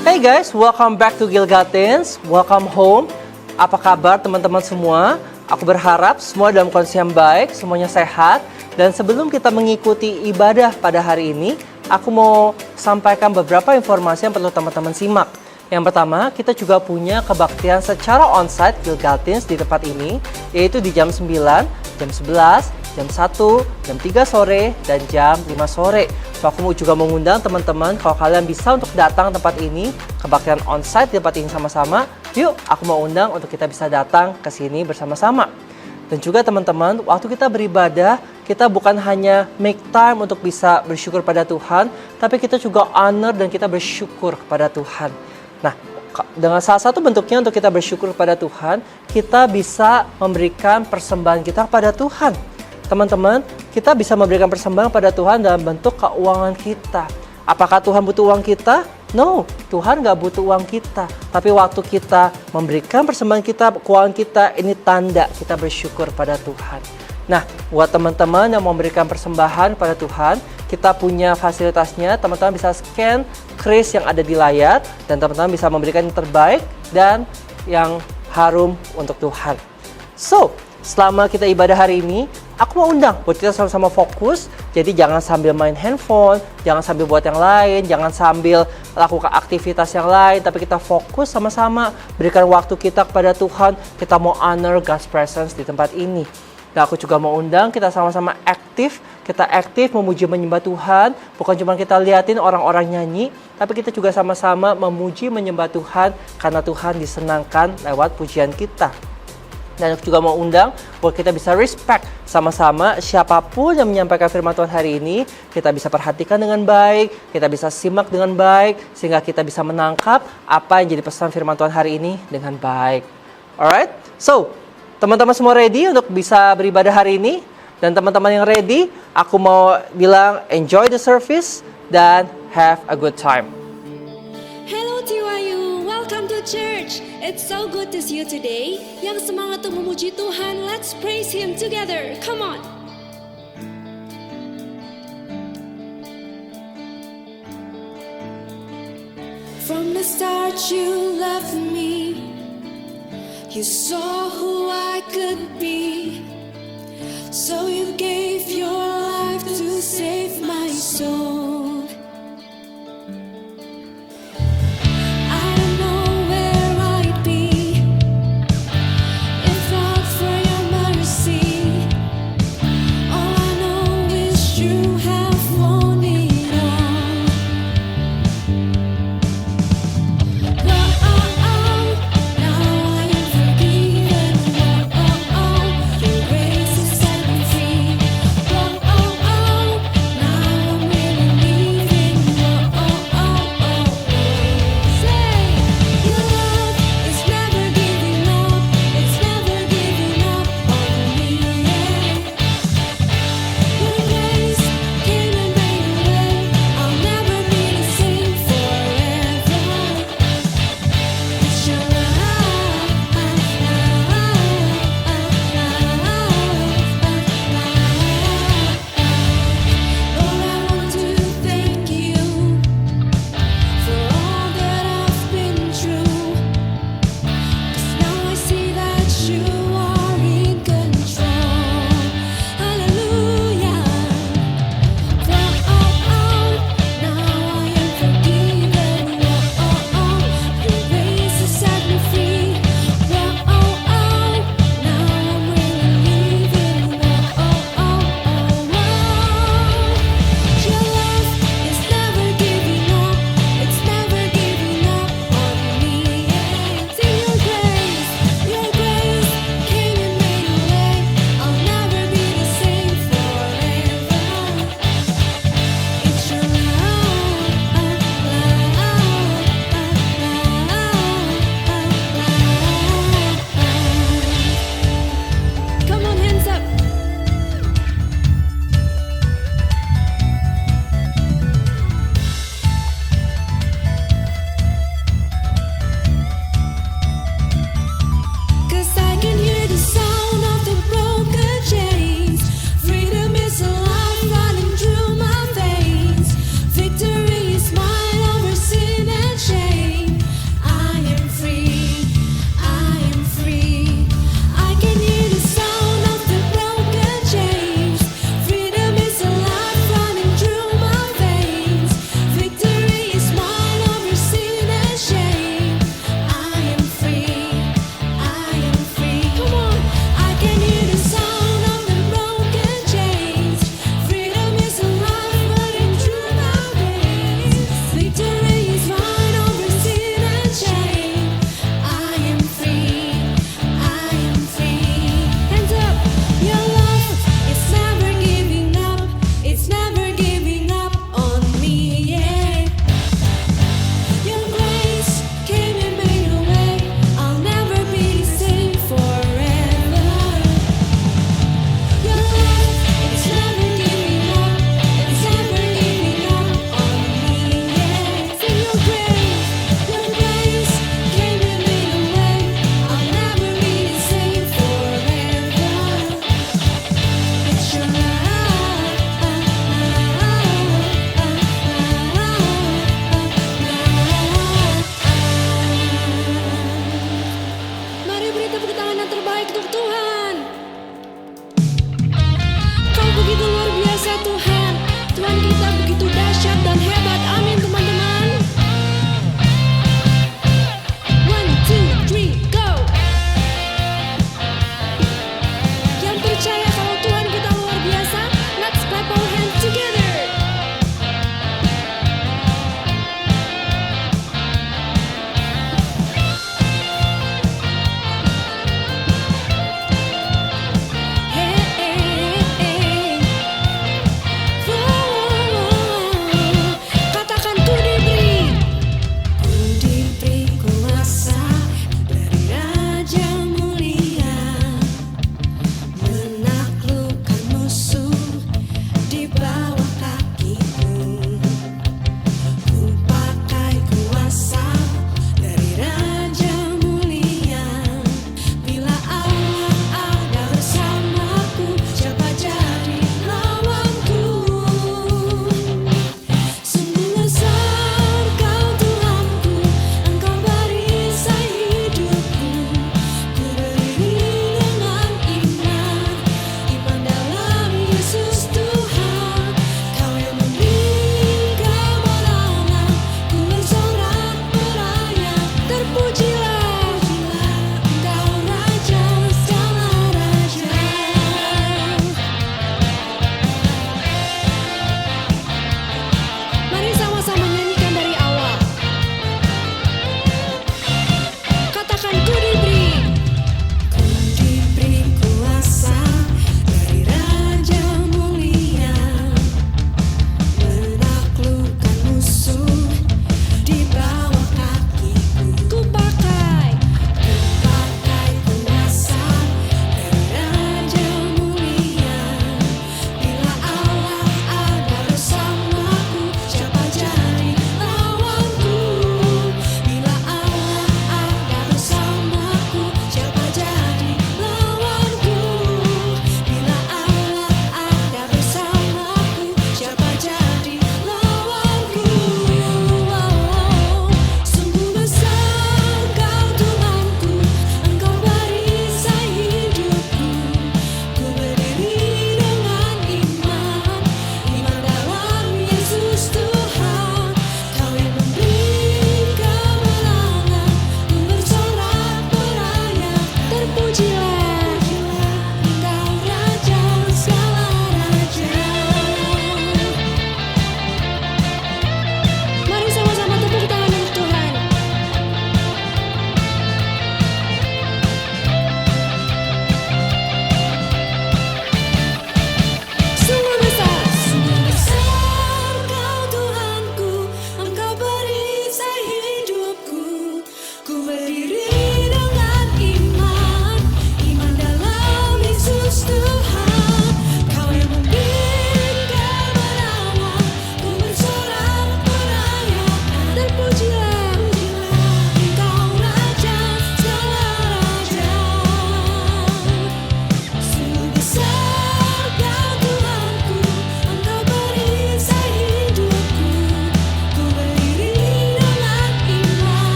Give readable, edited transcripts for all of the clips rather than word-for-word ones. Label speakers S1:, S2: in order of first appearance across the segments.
S1: Hey guys, welcome back to Gilgatins. Welcome home. Apa kabar teman-teman semua? Aku berharap semua dalam kondisi yang baik, semuanya sehat. Dan sebelum kita mengikuti ibadah pada hari ini, aku mau sampaikan beberapa informasi yang perlu teman-teman simak. Yang pertama, kita juga punya kebaktian secara onsite Gilgatins di tempat ini, yaitu di jam 9, jam 11, jam 1, jam 3 sore, dan jam 5 sore. So, aku juga mengundang teman-teman kalau kalian bisa untuk datang tempat ini, kebaktian onsite di tempat ini sama-sama, yuk aku mau undang untuk kita bisa datang ke sini bersama-sama. Dan juga teman-teman, waktu kita beribadah, kita bukan hanya make time untuk bisa bersyukur pada Tuhan, tapi kita juga honor dan kita bersyukur kepada Tuhan. Nah, dengan salah satu bentuknya untuk kita bersyukur kepada Tuhan, kita bisa memberikan persembahan kita kepada Tuhan. Teman-teman, kita bisa memberikan persembahan pada Tuhan dalam bentuk keuangan kita. Apakah Tuhan butuh uang kita? No, Tuhan gak butuh uang kita. Tapi waktu kita memberikan persembahan kita, keuangan kita, ini tanda kita bersyukur pada Tuhan. Nah, buat teman-teman yang mau memberikan persembahan pada Tuhan, kita punya fasilitasnya. Teman-teman bisa scan kris yang ada di layar, dan teman-teman bisa memberikan yang terbaik dan yang harum untuk Tuhan. So, selama kita ibadah hari ini, aku mau undang buat kita sama-sama fokus. Jadi jangan sambil main handphone, jangan sambil buat yang lain, jangan sambil lakukan aktivitas yang lain, tapi kita fokus sama-sama, berikan waktu kita kepada Tuhan. Kita mau honor God's presence di tempat ini. Dan aku juga mau undang kita sama-sama aktif. Kita aktif memuji menyembah Tuhan. Bukan cuma kita liatin orang-orang nyanyi, tapi kita juga sama-sama memuji menyembah Tuhan karena Tuhan disenangkan lewat pujian kita. Dan aku juga mau undang buat kita bisa respect sama-sama siapapun yang menyampaikan firman Tuhan hari ini. Kita bisa perhatikan dengan baik, kita bisa simak dengan baik, sehingga kita bisa menangkap apa yang jadi pesan firman Tuhan hari ini dengan baik. Alright? So, teman-teman semua ready untuk bisa beribadah hari ini? Dan teman-teman yang ready, aku mau bilang enjoy the service dan have a good time.
S2: Hello TYU, welcome to church. It's so good to see you today. Yang semangat untuk memuji Tuhan, let's praise Him together. Come on. From the start you loved me. You saw who I could be. So you gave your life to save my soul. I don't know where I'd be if not for your mercy. All I know is you have won it all. Now I am forgiven. Your grace has set me free. Now I'm really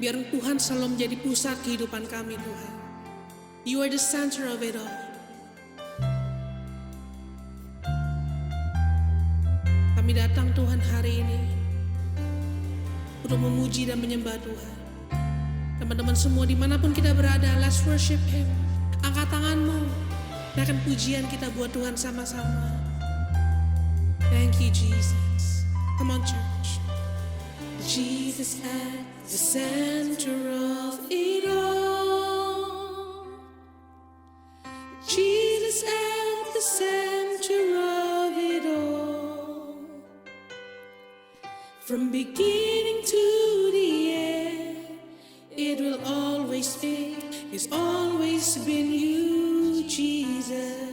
S3: Biar Tuhan selalu menjadi pusat kehidupan kami, Tuhan. You are the center of it all. Kami datang Tuhan hari ini untuk memuji dan menyembah Tuhan. Teman-teman semua dimanapun kita berada, let's worship Him. Angkat tanganmu, naikkan pujian kita buat Tuhan sama-sama. Thank you Jesus. Come on church. Jesus at the center of it all. Jesus at the center of it all. From beginning to the end, it will always be, it's always been you, Jesus.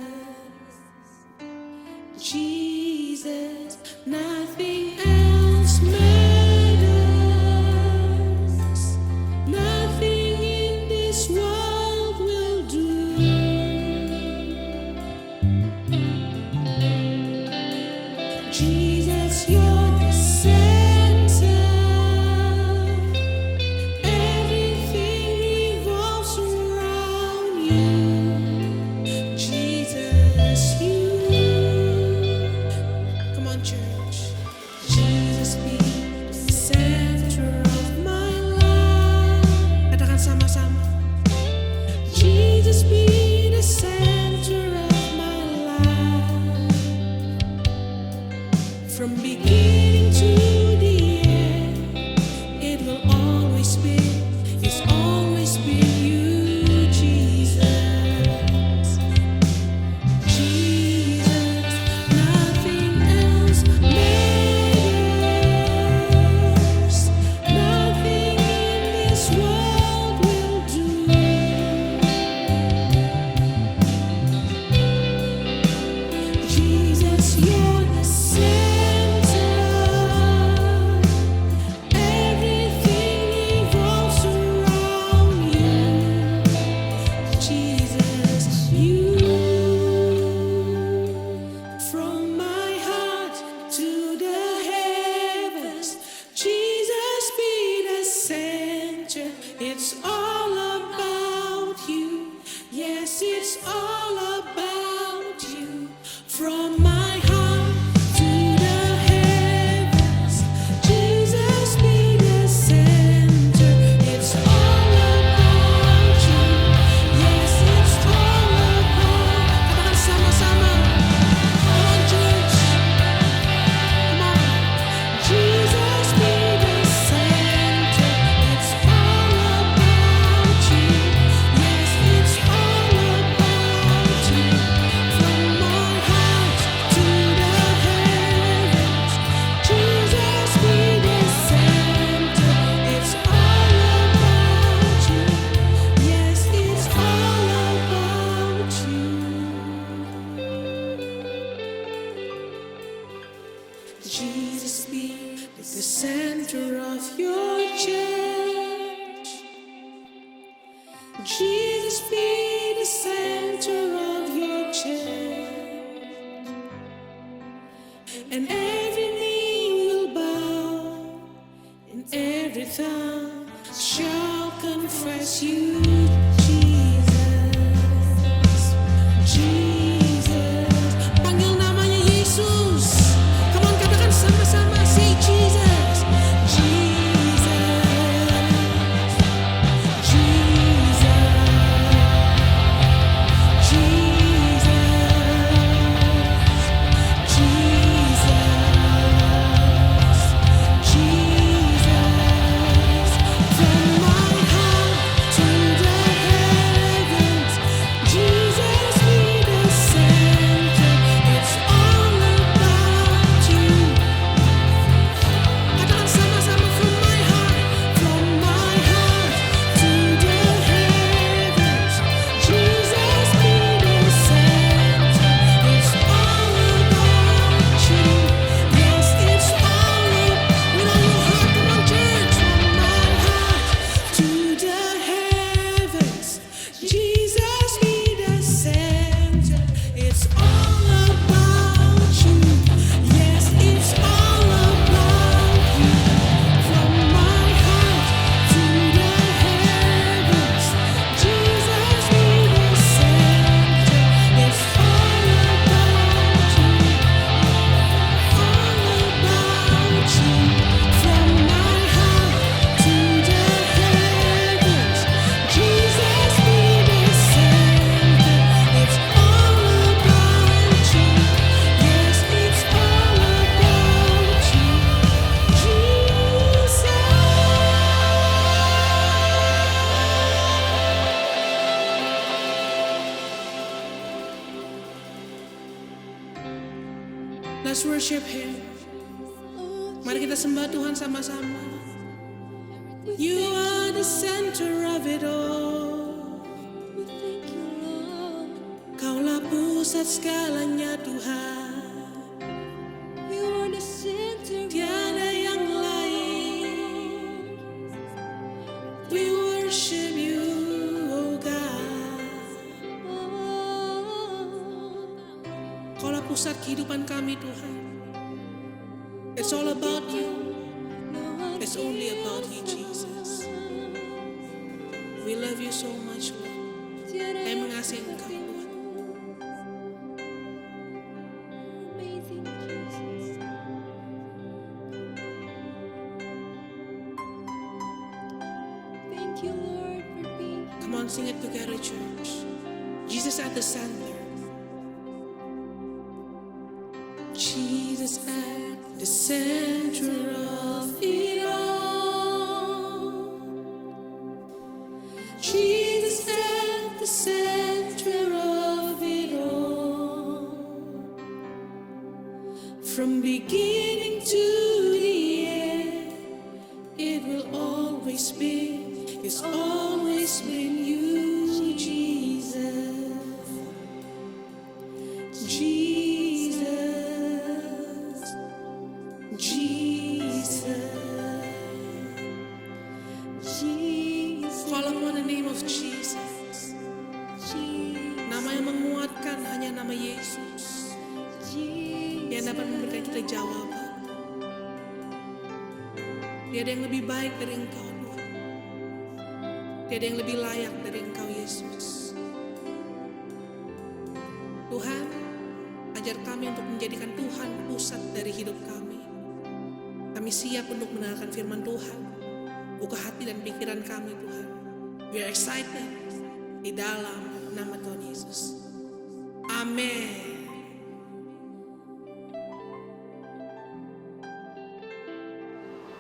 S3: Jesus, nothing else matters. Nothing in this world will do. Jesus, you're the center. Everything revolves around you. Jesus, you. Come on, church. Jesus be the center of my life. Katakan sama-sama. Jesus be the center of my life. From beginning to the end, it will always be, it's always been you, Jesus. Jesus, nothing else matters. Nothing in this world will do. Jesus, you're the center. Everything revolves around you. Jesus, you. From my heart to the heavens, Jesus be the center. It's all about you. Yes, it's all about you. From my heart to the heavens, Jesus be the center. It's all about you. Yes, it's all about. Katakan sama-sama. Come on, church. Come on. Jesus be the center. It's all about you. Yes, it's all about you. From my heart to the heavens, Jesus be the center. It's all about you. Yes, it's all about you. Jesus be the center of your church. Jesus be the center of your church. And every knee will bow, and every tongue shall confess you, Jesus. Jesus. Panggil namanya Yesus. Come on, katakan sama-sama. Say Jesus. Jesus. Jesus. Jesus. Jesus. Jesus. From my heart to the Let's worship Him. Mari kita sembah Tuhan sama-sama. You are the center of it all. Kaulah pusat segalanya Tuhan.
S2: You are the center.
S3: Tiada yang lain. We worship you, oh God. Kaulah pusat kehidupan kami Tuhan. It's all about you. It's only about you, Jesus. We love you so much, Lord. Kami mengasihi Engkau, Tuhan.
S2: Amazing Jesus. Thank you, Lord, for being
S3: Come on, sing it together, church. Jesus at the center. Jesus at the center of it all. Jesus at the center of it all. From beginning to the end, it will always be, it's always been you, Jesus. Jesus, Jesus,
S2: Jesus.
S3: call upon the name of Jesus. Nama yang menguatkan hanya nama Yesus yang dapat memberikan kita jawaban. Tiada yang lebih baik dari Engkau, Tuhan. Tiada yang lebih layak dari Engkau, Yesus. Tuhan, ajar kami untuk menjadikan Tuhan pusat dari hidup kami. Kami siap untuk mendengarkan firman Tuhan. Buka hati dan pikiran kami, Tuhan. We are excited di dalam nama Tuhan Yesus. Amin.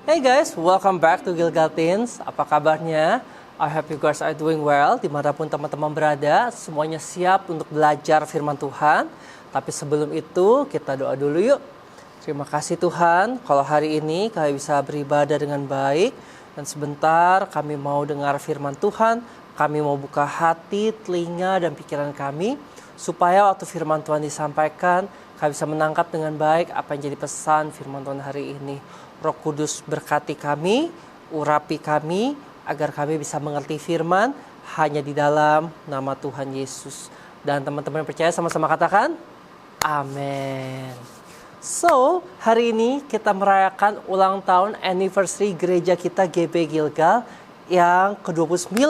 S1: Hey guys, welcome back to Gilgal Teens. Apa kabarnya? I hope you guys are doing well. Dimanapun teman-teman berada, semuanya siap untuk belajar firman Tuhan. Tapi sebelum itu, kita doa dulu yuk. Terima kasih Tuhan, kalau hari ini kami bisa beribadah dengan baik. Dan sebentar kami mau dengar firman Tuhan. Kami mau buka hati, telinga, dan pikiran kami. Supaya waktu firman Tuhan disampaikan, kami bisa menangkap dengan baik apa yang jadi pesan firman Tuhan hari ini. Roh Kudus berkati kami, urapi kami, agar kami bisa mengerti firman hanya di dalam nama Tuhan Yesus. Dan teman-teman percaya sama-sama katakan, amin. So, hari ini kita merayakan ulang tahun anniversary gereja kita GB Gilgal yang ke-29.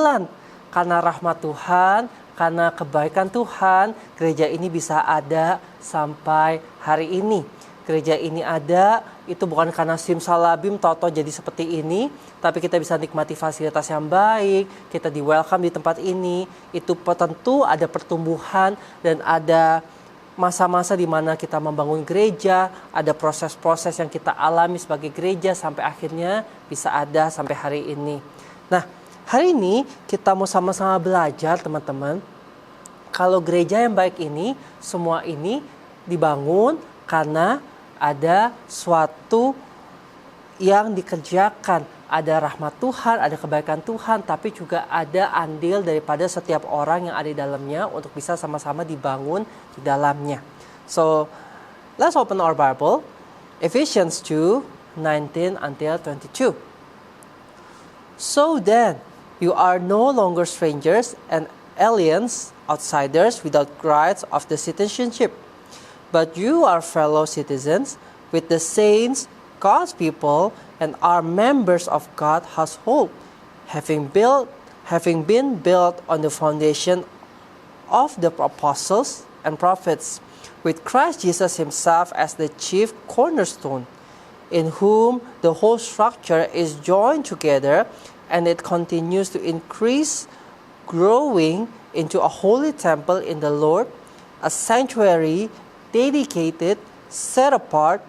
S1: Karena rahmat Tuhan, karena kebaikan Tuhan, gereja ini bisa ada sampai hari ini. Gereja ini ada, itu bukan karena simsalabim toto jadi seperti ini, tapi kita bisa nikmati fasilitas yang baik, kita di welcome di tempat ini, itu tentu ada pertumbuhan dan ada masa-masa di mana kita membangun gereja, ada proses-proses yang kita alami sebagai gereja sampai akhirnya bisa ada sampai hari ini. Nah, hari ini kita mau sama-sama belajar teman-teman, kalau gereja yang baik ini, semua ini dibangun karena ada suatu yang dikerjakan. Ada rahmat Tuhan, ada kebaikan Tuhan, tapi juga ada andil daripada setiap orang yang ada di dalamnya untuk bisa sama-sama dibangun di dalamnya. So, let's open our Bible. Ephesians 2:19 until 22. So then, you are no longer strangers and aliens, outsiders without rights of the citizenship. But you are fellow citizens with the saints, God's people, and are members of God's household, having been built on the foundation of the apostles and prophets, with Christ Jesus himself as the chief cornerstone, in whom the whole structure is joined together and it continues to increase, growing into a holy temple in the Lord, a sanctuary dedicated, set apart,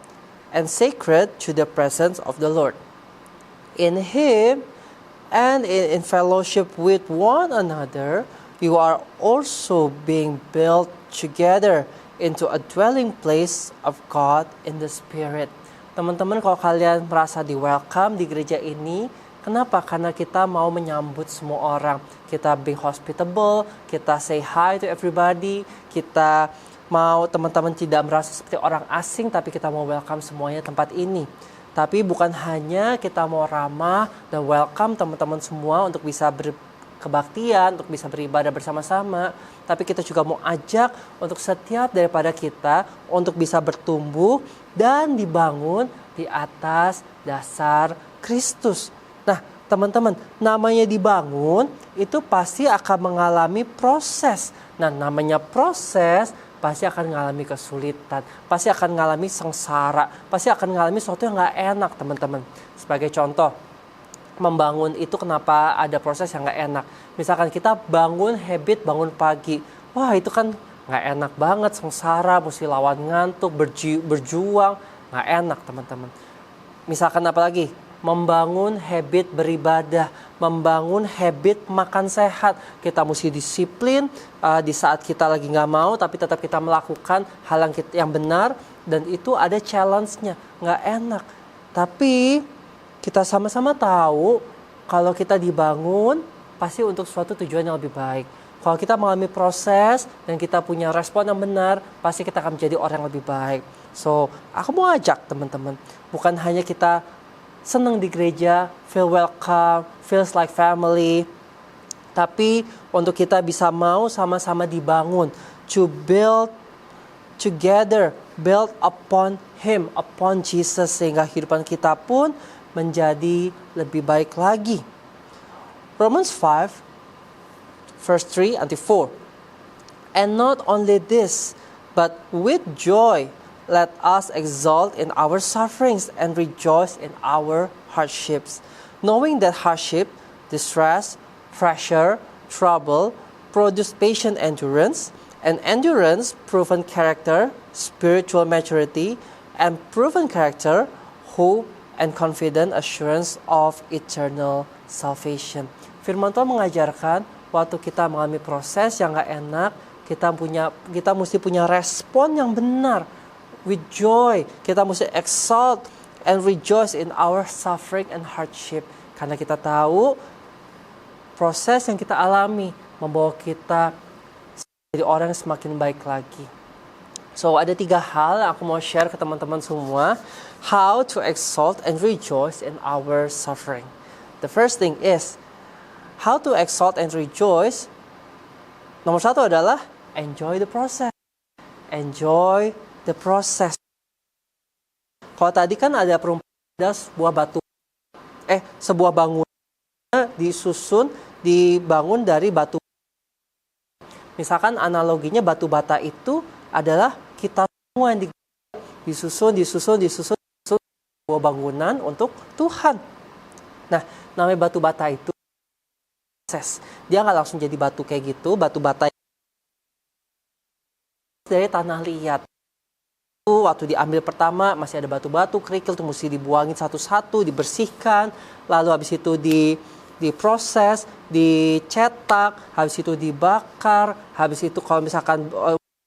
S1: and sacred to the presence of the Lord. In Him and in fellowship with one another, you are also being built together into a dwelling place of God in the Spirit. Teman-teman, kalau kalian merasa di welcome di gereja ini, kenapa? Karena kita mau menyambut semua orang. Kita being hospitable, kita say hi to everybody, kita mau teman-teman tidak merasa seperti orang asing, tapi kita mau welcome semuanya tempat ini. Tapi bukan hanya kita mau ramah dan welcome teman-teman semua untuk bisa berkebaktian, untuk bisa beribadah bersama-sama, tapi kita juga mau ajak untuk setiap daripada kita untuk bisa bertumbuh dan dibangun di atas dasar Kristus. Nah, teman-teman, namanya dibangun itu pasti akan mengalami proses. Nah, namanya proses pasti akan mengalami kesulitan, pasti akan mengalami sengsara, pasti akan mengalami sesuatu yang gak enak, teman-teman. Sebagai contoh, membangun itu kenapa ada proses yang gak enak. Misalkan kita bangun habit bangun pagi, wah itu kan gak enak banget, sengsara, mesti lawan ngantuk, berjuang, gak enak, teman-teman. Misalkan apa lagi? Membangun habit beribadah, membangun habit makan sehat. Kita mesti disiplin di saat kita lagi nggak mau, tapi tetap kita melakukan hal yang benar, dan itu ada challenge-nya, nggak enak. Tapi kita sama-sama tahu kalau kita dibangun pasti untuk suatu tujuan yang lebih baik. Kalau kita mengalami proses dan kita punya respon yang benar, pasti kita akan menjadi orang yang lebih baik. So, aku mau ajak teman-teman, bukan hanya kita senang di gereja, feel welcome, feels like family, tapi untuk kita bisa mau sama-sama dibangun, to build together, build upon Him, upon Jesus, sehingga kehidupan kita pun menjadi lebih baik lagi. Romans 5 verse 3 until 4. And not only this, but with joy let us exult in our sufferings and rejoice in our hardships, knowing that hardship, distress, pressure, trouble produce patient endurance, and endurance proven character, spiritual maturity, and proven character hope and confident assurance of eternal salvation. Firman Tuhan mengajarkan waktu kita mengalami proses yang gak enak, kita mesti punya respon yang benar. With joy, kita mesti exalt and rejoice in our suffering and hardship. Karena kita tahu proses yang kita alami membawa kita jadi orang yang semakin baik lagi. So, ada 3 hal yang aku mau share ke teman-teman semua. How to exalt and rejoice in our suffering. The first thing is, how to exalt and rejoice. Nomor 1 adalah enjoy the process. Enjoy the process. Kalau tadi kan ada perumpamaan, ada sebuah bangunan dibangun dari batu. Misalkan analoginya batu bata itu adalah kita semua yang disusun sebuah bangunan untuk Tuhan. Nah, namanya batu bata itu proses. Dia nggak langsung jadi batu kayak gitu. Batu bata dari tanah liat. Waktu diambil pertama masih ada batu-batu kerikil, itu mesti dibuangin satu-satu, dibersihkan, lalu habis itu diproses, dicetak, habis itu dibakar, habis itu kalau misalkan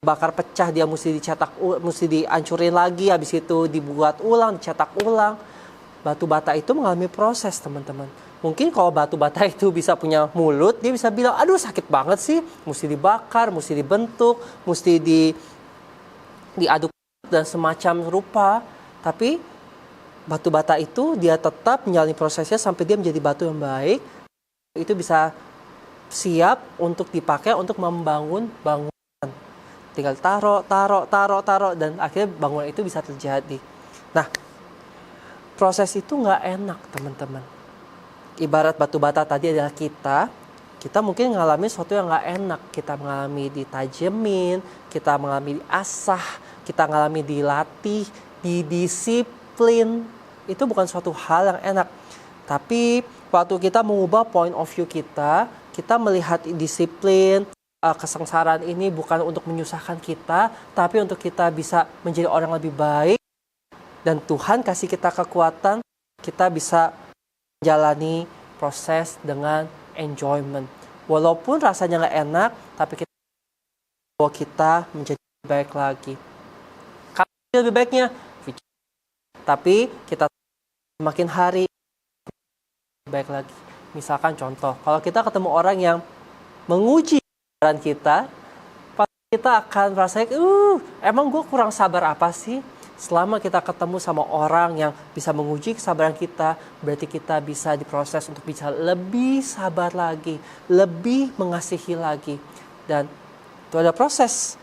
S1: bakar pecah dia mesti dicetak, mesti dihancurin lagi, habis itu dibuat ulang, dicetak ulang. Batu bata itu mengalami proses, teman-teman. Mungkin kalau batu bata itu bisa punya mulut, dia bisa bilang, aduh sakit banget sih, mesti dibakar, mesti dibentuk, mesti diaduk dan semacam rupa, tapi batu bata itu dia tetap menjalani prosesnya sampai dia menjadi batu yang baik. Itu bisa siap untuk dipakai untuk membangun bangunan. Tinggal taruh dan akhirnya bangunan itu bisa terjadi. Nah, proses itu nggak enak, teman-teman. Ibarat batu bata tadi adalah kita mungkin mengalami sesuatu yang nggak enak. Kita mengalami ditajemin, kita mengalami diasah, kita mengalami dilatih, didisiplin. Itu bukan suatu hal yang enak. Tapi waktu kita mengubah point of view kita melihat disiplin, kesengsaraan ini bukan untuk menyusahkan kita, tapi untuk kita bisa menjadi orang lebih baik. Dan Tuhan kasih kita kekuatan, kita bisa menjalani proses dengan enjoyment. Walaupun rasanya gak enak, tapi kita menjadi baik lagi. Kalau lebih baiknya, tapi kita semakin hari baik lagi. Misalkan contoh, kalau kita ketemu orang yang menguji kesabaran kita, pasti kita akan merasa, emang gue kurang sabar apa sih? Selama kita ketemu sama orang yang bisa menguji kesabaran kita, berarti kita bisa diproses untuk bisa lebih sabar lagi, lebih mengasihi lagi. Dan itu ada proses.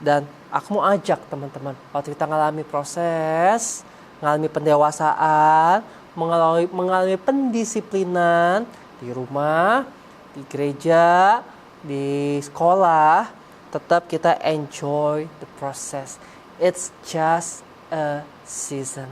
S1: Dan aku mau ajak teman-teman, waktu kita mengalami proses, mengalami pendewasaan, mengalami pendisiplinan di rumah, di gereja, di sekolah, tetap kita enjoy the process. It's just a season.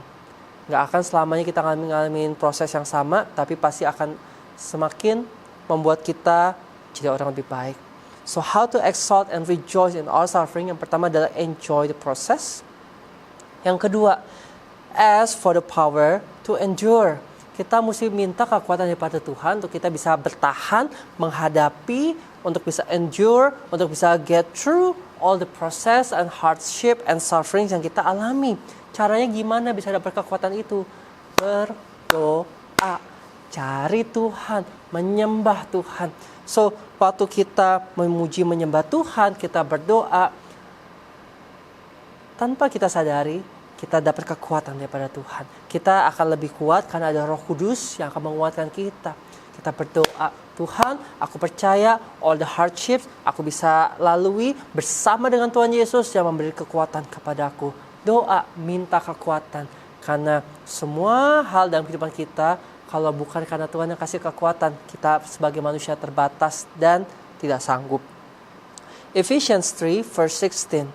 S1: Gak akan selamanya kita ngalamin proses yang sama, tapi pasti akan semakin membuat kita jadi orang lebih baik. So how to exalt and rejoice in our suffering? Yang pertama adalah enjoy the process. Yang kedua, ask for the power to endure. Kita mesti minta kekuatan daripada Tuhan untuk kita bisa bertahan, menghadapi, untuk bisa endure, untuk bisa get through all the process and hardship and suffering yang kita alami. Caranya gimana bisa dapat kekuatan itu? Berdoa, cari Tuhan, menyembah Tuhan. So, waktu kita memuji menyembah Tuhan, kita berdoa, tanpa kita sadari, kita dapat kekuatan daripada Tuhan. Kita akan lebih kuat karena ada Roh Kudus yang akan menguatkan kita. Kita berdoa, Tuhan, aku percaya all the hardships aku bisa lalui bersama dengan Tuhan Yesus yang memberi kekuatan kepadaku. Doa, minta kekuatan. Karena semua hal dalam kehidupan kita, kalau bukan karena Tuhan yang kasih kekuatan, kita sebagai manusia terbatas dan tidak sanggup. Ephesians 3 verse 16.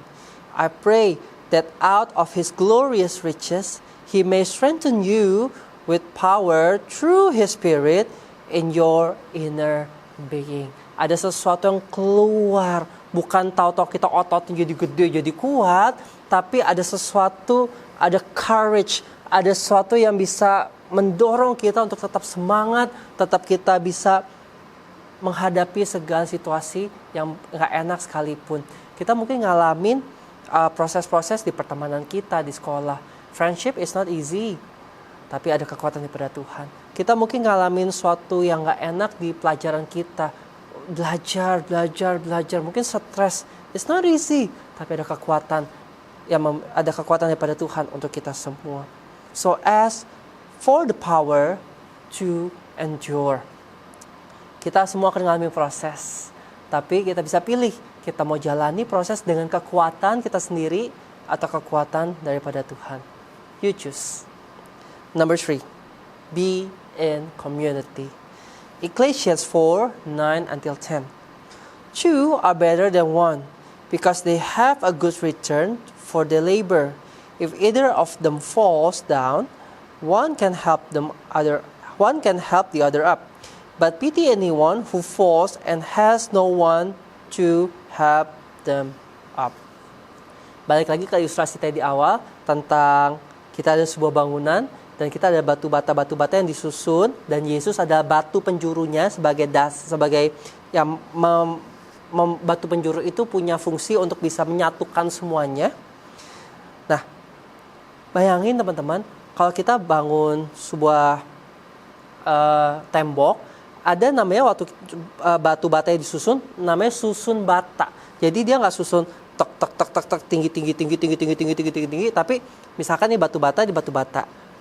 S1: I pray that out of His glorious riches, He may strengthen you with power through His Spirit in your inner being. Ada sesuatu yang keluar, bukan tahu-tahu kita ototnya jadi gede, jadi kuat, tapi ada sesuatu, ada courage, ada sesuatu yang bisa mendorong kita untuk tetap semangat, tetap kita bisa menghadapi segala situasi yang gak enak sekalipun. Kita mungkin ngalamin proses-proses di pertemanan kita, di sekolah. Friendship is not easy, tapi ada kekuatan daripada Tuhan. Kita mungkin ngalamin sesuatu yang gak enak di pelajaran kita. Belajar. Mungkin stres. It's not easy, tapi ada kekuatan daripada Tuhan untuk kita semua. So ask for the power to endure. Kita semua akan mengalami proses, tapi kita bisa pilih. Kita mau jalani proses dengan kekuatan kita sendiri atau kekuatan daripada Tuhan. You choose. Number 3, be in community. Ecclesiastes 4:9-10. Two are better than one, because they have a good return for their labor. If either of them falls down, one can help the other up. But pity anyone who falls and has no one to help them up. Balik lagi ke ilustrasi tadi di awal tentang kita ada sebuah bangunan dan kita ada batu bata yang disusun, dan Yesus adalah batu penjurunya sebagai yang batu penjuru itu punya fungsi untuk bisa menyatukan semuanya. Nah, bayangin teman-teman, kalau kita bangun sebuah tembok, ada namanya waktu batu bata yang disusun, namanya susun bata. Jadi dia nggak susun tek tinggi, tapi misalkan nih batu bata,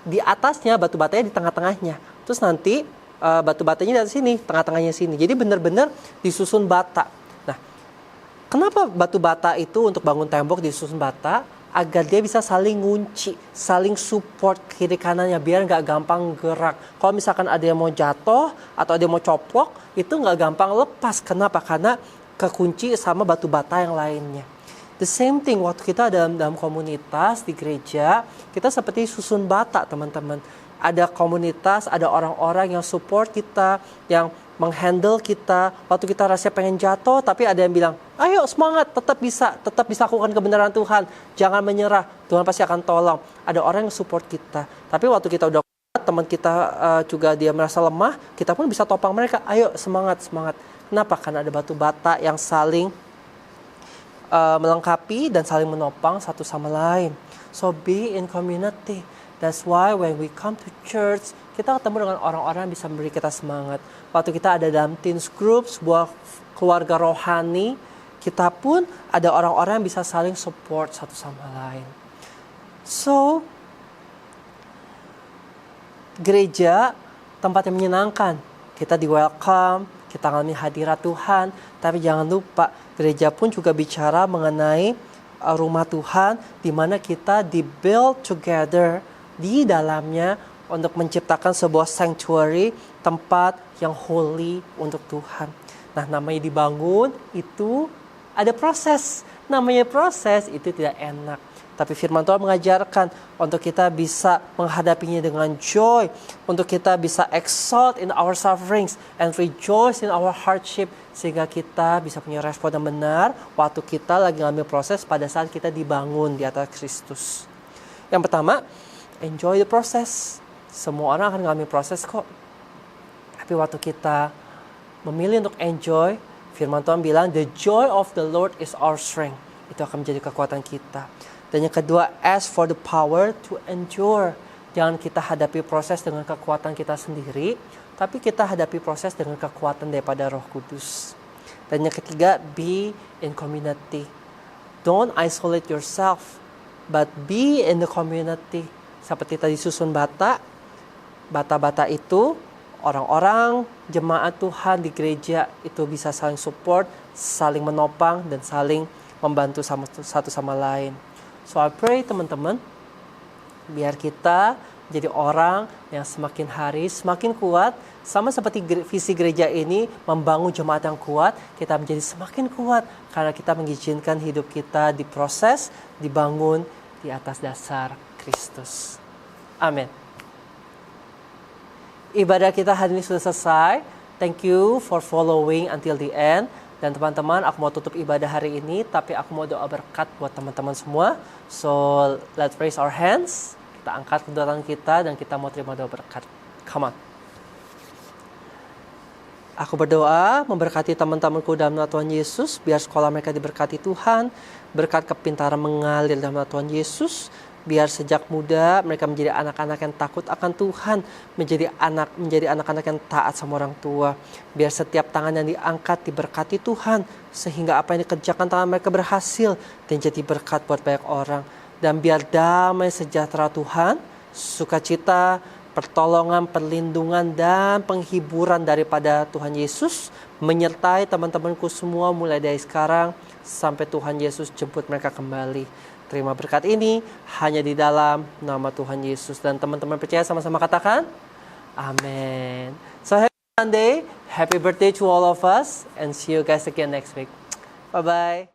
S1: di atasnya batu batanya di tengah-tengahnya. Terus nanti batu batanya dari sini, tengah-tengahnya sini. Jadi benar-benar disusun bata. Nah, kenapa batu bata itu untuk bangun tembok disusun bata? Agar dia bisa saling ngunci, saling support kiri kanannya biar nggak gampang gerak. Kalau misalkan ada yang mau jatuh atau ada yang mau coplok, itu nggak gampang lepas. Kenapa? Karena kekunci sama batu bata yang lainnya. The same thing waktu kita dalam komunitas di gereja, kita seperti susun bata, teman-teman. Ada komunitas, ada orang-orang yang support kita, yang menghandle kita. Waktu kita rasa pengen jatuh, tapi ada yang bilang, ayo semangat, tetap bisa lakukan kebenaran Tuhan. Jangan menyerah, Tuhan pasti akan tolong. Ada orang yang support kita. Tapi waktu kita udah kuat, teman kita juga dia merasa lemah, kita pun bisa topang mereka. Ayo semangat. Kenapa? Karena ada batu bata yang saling melengkapi dan saling menopang satu sama lain. So be in community. That's why when we come to church, kita ketemu dengan orang-orang yang bisa memberi kita semangat. Waktu kita ada dalam teens group, sebuah keluarga rohani, kita pun ada orang-orang yang bisa saling support satu sama lain. So, gereja tempat yang menyenangkan. Kita di welcome, kita alami hadirat Tuhan. Tapi jangan lupa, gereja pun juga bicara mengenai rumah Tuhan, di mana kita di-build together di dalamnya untuk menciptakan sebuah sanctuary, tempat yang holy untuk Tuhan. Nah, namanya dibangun itu ada proses. Namanya proses itu tidak enak. Tapi firman Tuhan mengajarkan untuk kita bisa menghadapinya dengan joy. Untuk kita bisa exalt in our sufferings and rejoice in our hardship. Sehingga kita bisa punya respon yang benar waktu kita lagi ngambil proses pada saat kita dibangun di atas Kristus. Yang pertama, enjoy the process. Semua orang akan ngambil proses kok. Tapi waktu kita memilih untuk enjoy, firman Tuhan bilang, the joy of the Lord is our strength. Itu akan menjadi kekuatan kita. Dan yang kedua, ask for the power to endure. Jangan kita hadapi proses dengan kekuatan kita sendiri, tapi kita hadapi proses dengan kekuatan daripada Roh Kudus. Dan yang ketiga, be in community. Don't isolate yourself, but be in the community. Seperti tadi susun bata. Bata-bata itu orang-orang jemaat Tuhan di gereja itu bisa saling support, saling menopang, dan saling membantu satu sama lain. So I pray teman-teman, biar kita jadi orang yang semakin hari semakin kuat. Sama seperti visi gereja ini membangun jemaat yang kuat, kita menjadi semakin kuat karena kita mengizinkan hidup kita diproses, dibangun di atas dasar Kristus. Amin. Ibadah kita hari ini sudah selesai. Thank you for following until the end. Dan teman-teman, aku mau tutup ibadah hari ini, tapi aku mau doa berkat buat teman-teman semua. So, let's raise our hands. Kita angkat kedua tangan kita dan kita mau terima doa berkat. Come on. Aku berdoa memberkati teman-temanku dalam nama Tuhan Yesus, biar sekolah mereka diberkati Tuhan, berkat kepintaran mengalir dalam nama Tuhan Yesus. Biar sejak muda mereka menjadi anak-anak yang takut akan Tuhan, menjadi anak-anak yang taat sama orang tua. Biar setiap tangan yang diangkat diberkati Tuhan, sehingga apa yang dikerjakan tangan mereka berhasil dan jadi berkat buat banyak orang. Dan biar damai sejahtera Tuhan, sukacita, pertolongan, perlindungan, dan penghiburan daripada Tuhan Yesus menyertai teman-temanku semua mulai dari sekarang sampai Tuhan Yesus jemput mereka kembali. Terima berkat ini hanya di dalam nama Tuhan Yesus. Dan teman-teman percaya sama-sama katakan, amin. So happy Sunday, happy birthday to all of us, and see you guys again next week. Bye-bye.